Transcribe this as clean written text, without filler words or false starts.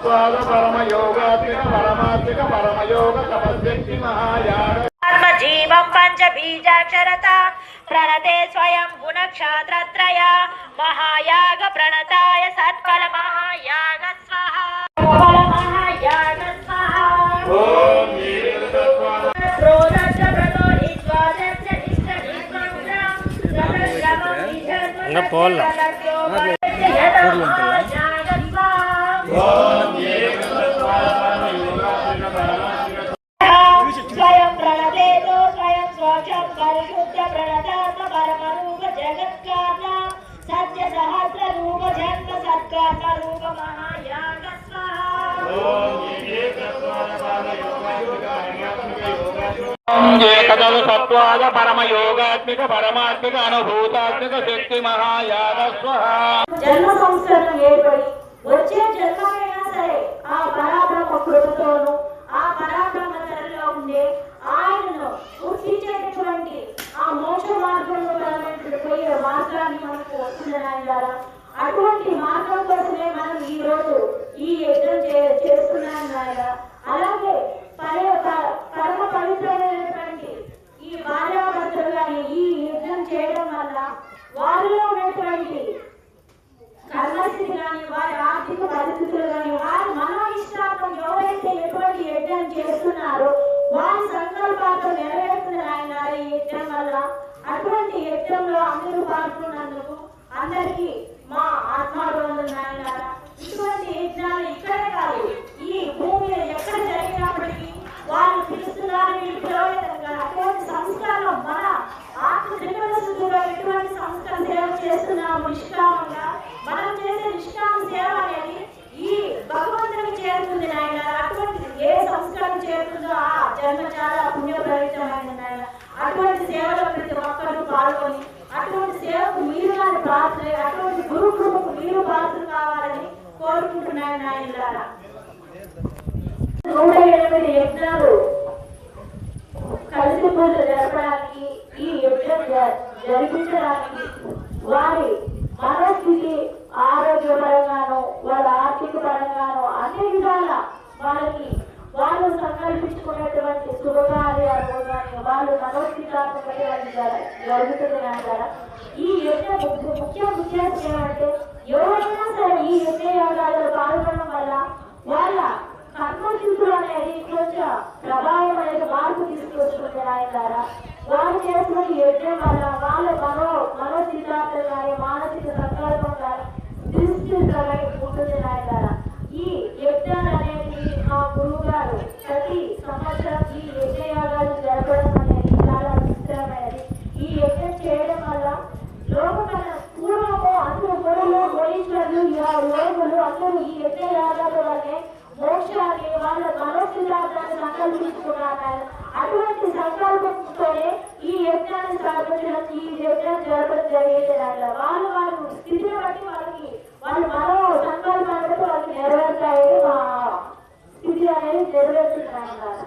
परमयोगात्मिक परमात्मिक परमयोग तपस्यक्ति महायाग जीवं पंच बीजाक्षरता प्रणते स्वयं गुणक्षात्रत्रय महायाग प्रणताय सत्फल महायाग स्वाहा महायाग स्वाहा ओम स्वयं प्रणते तो स्वयं स्वक्षम परिशुद्ध प्रणतात्म परमरूप जगत्कार्य सत्य सहस्र रूप जन्म सत्कर्म रूप महायाग स्वाहा सत्वाद परमयोगात्मिक परमात्मिक अनुभूतात्मिक शक्ति महायाग स्वाहा जन्म संस्करण ఏర్పడి వచ్చే జన్మమైనా సరే ఆ పరాబ్రహ్మ కృపతోను ఆ పరాబ్రహ్మ తరలో ఉండే ఆయనను గుర్తించేటటువంటి ఆ మోక్ష మార్గంలో పోయే మార్గాన్ని మనకు వస్తుందని ఆయన ద్వారా అటువంటి మార్గం కోసమే మనం ఈ రోజు ఈ యజ్ఞం చేస్తున్నాం ఆయన. అలాగే పరమ పవిత్రమైనటువంటి ఈ భార్యాభర్తలు కానీ ఈ యజ్ఞం చేయడం వల్ల వారిలో ఉన్నటువంటి కర్మస్థితి కానీ వారి ఆర్థిక పరిస్థితులు కానీ వారి మనోఇష్టాత్మం ఎవరైతే ఎటువంటి యజ్ఞం చేస్తున్నారో వారి సంకల్పాలతో నెరవేరుతుంది ఆయన ఈ యజ్ఞం వల్ల. అటువంటి యజ్ఞంలో అందరూ పాల్గొన్నందుకు అందరికీ మా ఆత్మాభివందనలు నాయన. ఇటువంటి యజ్ఞాలు ఇక్కడే కాదు ఈ భూమిలో ఎక్కడ జరిగినప్పటికీ వాళ్ళు పిలుస్తున్నారు వీళ్ళు పిలవలేదంగా అటువంటి సంస్కారం మన ఆత్మ త్రికరణ శుద్ధిలో ఎటువంటి సంస్కారం సేవ చేస్తున్నాము నిష్కామంగా మనం చేసే నిష్కామ సేవ అనేది ఈ భగవంతునికి చేరుతుంది నాయన. అటువంటి ఏ సంస్కారం చేరుతుందో ఆ జన్మ చాలా పుణ్యప్రవితమైన నాయన. అటువంటి సేవలో ప్రతి ఒక్కరూ పాల్గొని అటువంటి సేవకు మీరు కానీ ప్రార్థన అటువంటి గురు కృపకు మీరు ప్రార్థన కావాలని కోరుకుంటున్నాను నాయన. 108 యజ్ఞాలు కలిసి పూజ జరపడానికి ఈ యజ్ఞం జరిపించడానికి వారి మనస్థితి ఆరోగ్యపరంగాను వాళ్ళ ఆర్థిక పరంగాను అన్ని విధాల వాళ్ళకి వాళ్ళు సంకల్పించుకునేటువంటి శుభకార్యాలు కానీ వాళ్ళు మనోస్థితాత్మక జరుగుతుంది అంటారా. ఈ యజ్ఞ ముఖ్య ఉద్దేశం ఏమంటే ఎవరైనా సరే ఈ యజ్ఞ యోగాలలో పాల్గొనడం వల్ల వాళ్ళ కర్మశిల్పులు అనేది కొంచెం ప్రభావం అనేది మార్పు తీసుకొచ్చుకుంటే ఆయన ద్వారా వాళ్ళు చేస్తున్న ఈ యజ్ఞం వల్ల వాళ్ళ మనోస్థితాత్మక కానీ మానసిక సంకల్పం కానీ దృష్టి ఉంటుంది ఆయన ద్వారా. ఈ యజ్ఞాలు అనేది మా గురువు గారు ప్రతి సంవత్సరం ఈ యజ్ఞయాగాలు జరపడం అనేది చాలా విచిత్రమైనది. ఈ యజ్ఞం చేయడం వల్ల లోకమైన పూర్వము అందరూ గురువులు మోయిశ్వరులు యోగులు అందరూ ఈ యజ్ఞయాగాల వల్లే మోక్షాన్ని వాళ్ళ మనోస్థితాన్ని సంకల్పించుకున్నారు. అటువంటి సంకల్పంతోనే ఈ యజ్ఞాన్ని స్థాపించడం ఈ యజ్ఞం జరపడం జరిగేది. వాళ్ళ స్థితిని బట్టి వాళ్ళు మనో సంకల్పాలతో వాళ్ళకి నెరవేర్తాయి. మా స్థితి అనేది నెరవేరుతున్నారు.